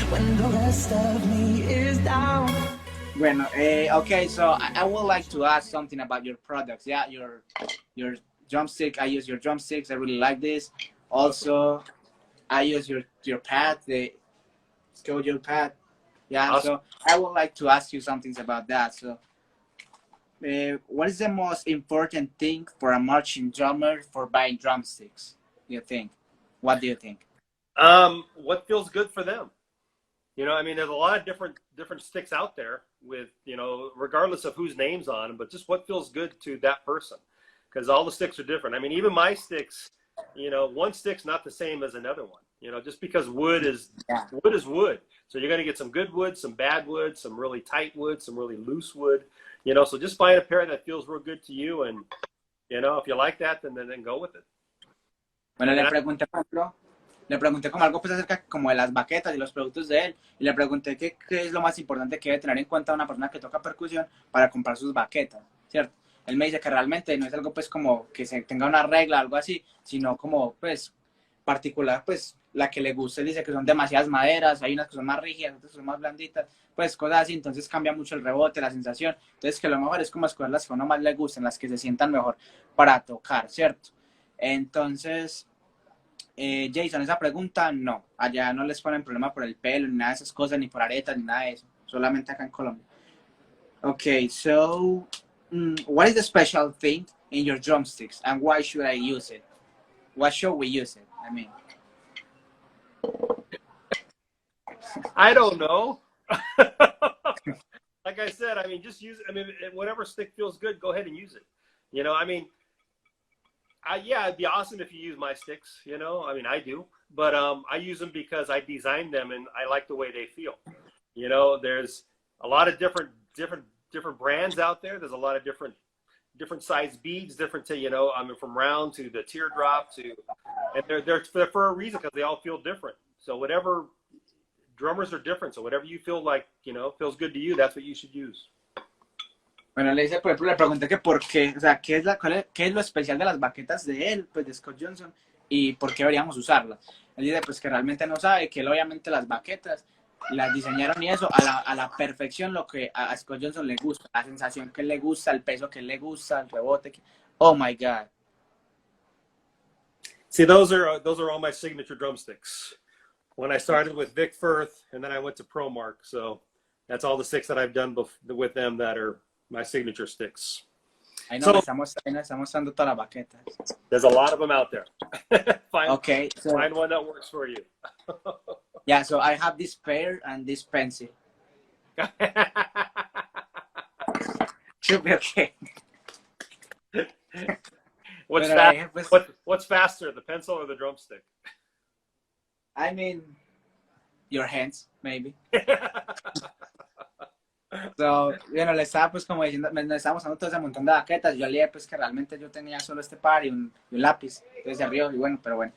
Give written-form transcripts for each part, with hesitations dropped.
when the rest of me is down. Bueno, okay, so I would like to ask something about your products. Yeah, your drumstick. I use your drumsticks. I really like this. Also, I use your pad, the Scojo pad. Yeah, Awesome. so I would like to ask you something about that. So, what is the most important thing for a marching drummer for buying drumsticks? Do you think? What do you think? What feels good for them? You know, I mean, there's a lot of different sticks out there with, you know, regardless of whose name's on them, but just what feels good to that person, because all the sticks are different. I mean, even my sticks, you know, one stick's not the same as another one. You know, just because wood is wood. So you're going to get some good wood, some bad wood, some really tight wood, some really loose wood. You know, so just find a pair that feels real good to you, and you know, if you like that, then go with it. Bueno, le pregunté, por ejemplo, le pregunté como algo pues acerca como de las baquetas y los productos de él, y le pregunté qué es lo más importante que debe tener en cuenta una persona que toca percusión para comprar sus baquetas, ¿cierto? Él me dice que realmente no es algo pues como que se tenga una regla, algo así, sino como pues particular, pues la que le gusta. Él dice que son demasiadas maderas, hay unas que son más rígidas, otras que son más blanditas, pues cosas así, entonces cambia mucho el rebote, la sensación. Entonces que lo mejor es como escoger las que a uno más le gusten, las que se sientan mejor para tocar, ¿cierto? Entonces, Jason, esa pregunta no, allá no les ponen problema por el pelo, ni nada de esas cosas, ni por aretas, ni nada de eso, solamente acá en Colombia. Okay, so what is the special thing in your drumsticks and why should I use it? Why should we use it? I mean, I don't know. Like I said, I mean, just use it. I mean, whatever stick feels good, go ahead and use it. You know, I mean, yeah, it'd be awesome if you use my sticks, you know, I mean, I do, but I use them because I designed them and I like the way they feel. You know, there's a lot of different brands out there. There's a lot of different size beads, different to, you know, I mean, from round to the teardrop to, and they're for a reason, because they all feel different. So whatever, drummers are different. So whatever you feel like, you know, feels good to you, that's what you should use. bueno, le dice, por ejemplo, le pregunté que por qué, o sea, qué es lo especial de las baquetas de él, pues de Scott Johnson, y por qué deberíamos usarlas. Él dice, pues que realmente no sabe, que él obviamente las baquetas las diseñaron y eso a la perfección, lo que a Scott Johnson le gusta, la sensación que le gusta, el peso que le gusta, el rebote. Oh my God. See, those are all my signature drumsticks. When I started with Vic Firth, and then I went to ProMark, so that's all the sticks that I've done with them that are my signature sticks. Ahí nos estamos dando todas las baquetas. There's a lot of them out there. Okay, so, find one that works for you. Yeah, so I have this pair and this pencil. Should be okay. What's faster, the pencil or the drumstick? I mean, your hands, maybe. So, bueno, le estaba pues como diciendo, me estábamos dando todo ese montón de baquetas. Yo le dije pues que realmente yo tenía solo este par y un lápiz. Entonces se rió y bueno, pero bueno.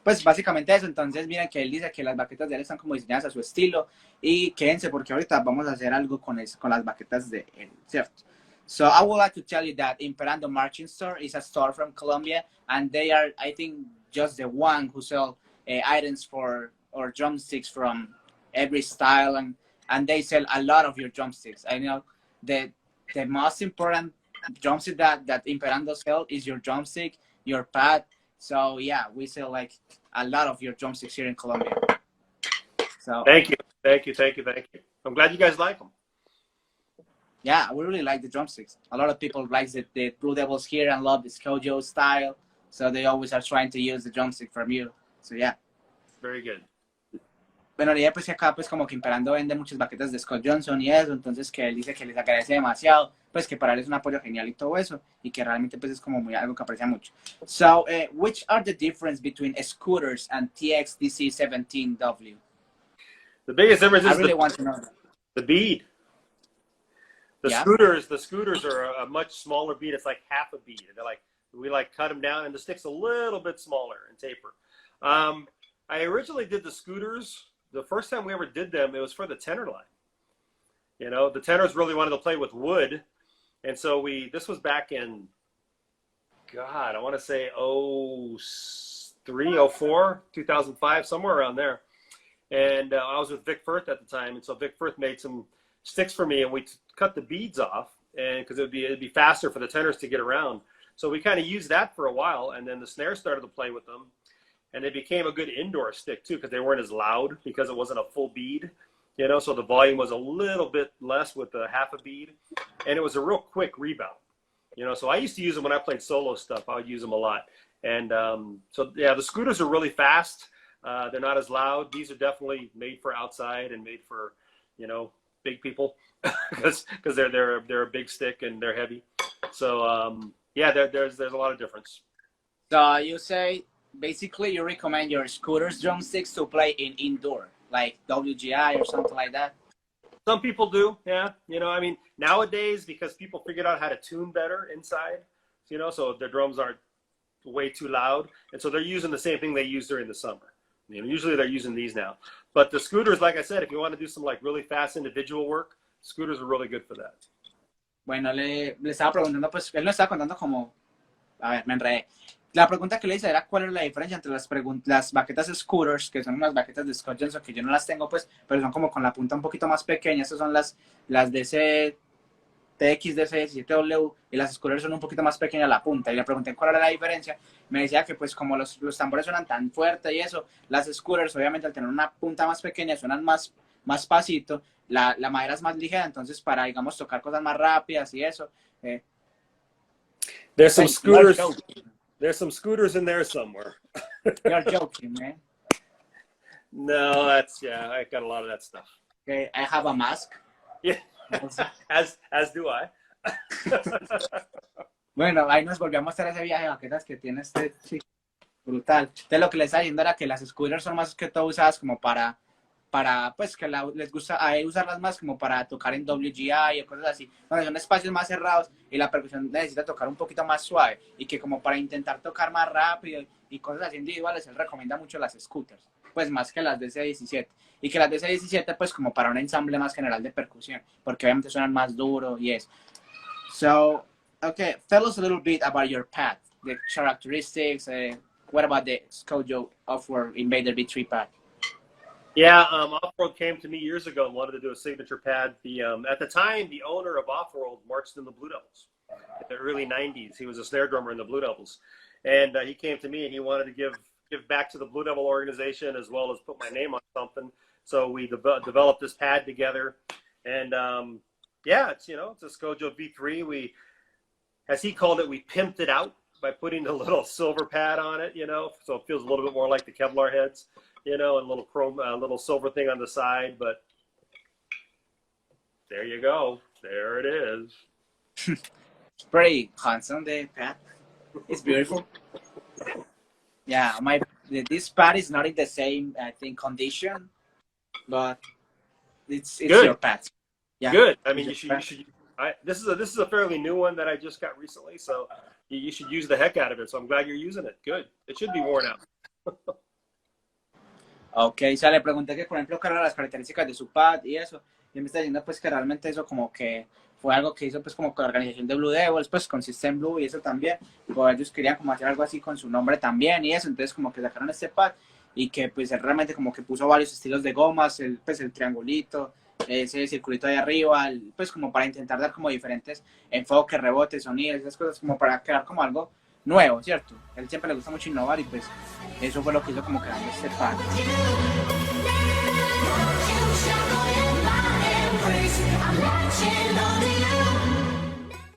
Pues básicamente eso. Entonces miren que él dice que las baquetas de él están como diseñadas a su estilo. Y quédense porque ahorita vamos a hacer algo con las baquetas de él, ¿cierto? So I would like to tell you that Imperando Marching Store is a store from Colombia. And they are, I think, just the one who sell items for or drumsticks from every style, and they sell a lot of your drumsticks. I know the most important drumstick that Imperando sell is your drumstick, your pad. So yeah, we sell like a lot of your drumsticks here in Colombia. So thank you. I'm glad you guys like them. Yeah, we really like the drumsticks. A lot of people like the Blue Devils here and love the Scojo style. So they always are trying to use the drumstick from you. So yeah. Very good. Bueno, le dije pues que acá pues como que Imperando vende muchas baquetas de Scott Johnson y eso, entonces que él dice que les agradece demasiado, pues que para él es un apoyo genial y todo eso, y que realmente pues es como muy algo que aprecia mucho. So, which are the difference between scooters and TXDC17W? The biggest difference is I really want to know that. The bead. The scooters are a much smaller bead. It's like half a bead. They're like, we like cut them down, and the stick's a little bit smaller and taper. I originally did the scooters. The first time we ever did them, it was for the tenor line. You know, the tenors really wanted to play with wood. And so this was back in, God, I want to say 03, 04, 2005, somewhere around there. And I was with Vic Firth at the time, and so Vic Firth made some sticks for me, and we cut the beads off, and because it'd be faster for the tenors to get around. So we kind of used that for a while, and then the snare started to play with them, and they became a good indoor stick too, because they weren't as loud because it wasn't a full bead, you know. So the volume was a little bit less with the half a bead, and it was a real quick rebound, you know. So I used to use them when I played solo stuff. I would use them a lot, and so yeah, the scooters are really fast. They're not as loud. These are definitely made for outside and made for, you know, big people because they're a big stick and they're heavy. So yeah, there's a lot of difference. So you say basically you recommend your scooters drumsticks to play in indoor, like WGI or something like that? Some people do, yeah. You know, I mean, nowadays, because people figured out how to tune better inside, you know, so their drums aren't way too loud, and so they're using the same thing they use during the summer. You know, usually they're using these now. But the scooters, like I said, if you want to do some like really fast individual work, scooters are really good for that. Bueno, le estaba preguntando, pues él nos estaba contando como, a ver, me enredé. La pregunta que le hice era cuál era la diferencia entre las baquetas scooters, que son unas baquetas de Scott Johnson, que yo no las tengo, pues, pero son como con la punta un poquito más pequeña. Estas son las TXDC17W, y las scooters son un poquito más pequeñas la punta. Y le pregunté cuál era la diferencia. Me decía que pues como los tambores suenan tan fuerte y eso, las scooters obviamente al tener una punta más pequeña suenan más pasito, la madera es más ligera, entonces para, digamos, tocar cosas más rápidas y eso. There's some scooters. There's some scooters in there somewhere. You're joking, man. No, that's, yeah, I got a lot of that stuff. Okay, I have a mask. Yeah, as do I. Bueno, ahí nos volvió a mostrar ese viaje de baquetas que tiene este chico. Brutal. Entonces lo que les estaba diciendo era que las scooters son más que todo usadas como para pues que les gusta a él usarlas más como para tocar en WGI o cosas así, donde son espacios más cerrados y la percusión necesita tocar un poquito más suave, y que como para intentar tocar más rápido y cosas así individuales, él recomienda mucho las scooters, pues más que las DC17, y que las DC17 pues como para un ensamble más general de percusión, porque obviamente suenan más duro y eso. So, okay, tell us a little bit about your pad, the characteristics, what about the Scojo Offworld Invader V3 pad? Yeah, Offworld came to me years ago and wanted to do a signature pad. At the time, the owner of Offworld marched in the Blue Devils in the early 90s. He was a snare drummer in the Blue Devils. And he came to me and he wanted to give back to the Blue Devil organization as well as put my name on something. So we developed this pad together. And yeah, it's, you know, it's a Scojo V3. We, as he called it, we pimped it out by putting a little silver pad on it, you know, so it feels a little bit more like the Kevlar heads. You know, and a little chrome, little silver thing on the side, but there you go. There it is. It's pretty handsome, the pad. It's beautiful. Yeah, this pad is not in the same, I think, condition, but it's good. Your pad. Yeah. Good. I mean, you should. This is a fairly new one that I just got recently, so you should use the heck out of it. So I'm glad you're using it. Good. It should be worn out. Ok, o sea, le pregunté que, por ejemplo, qué eran las características de su pad y eso, y me está diciendo pues que realmente eso como que fue algo que hizo pues como con la organización de Blue Devils, pues con System Blue y eso también, pues ellos querían como hacer algo así con su nombre también y eso, entonces como que sacaron este pad y que pues él realmente como que puso varios estilos de gomas, pues el triangulito, ese circulito de arriba, pues como para intentar dar como diferentes enfoques, rebotes, sonidos, esas cosas como para crear como algo nuevo, ¿cierto? A él siempre le gusta mucho innovar y pues eso fue lo que hizo como creando este pad. I'm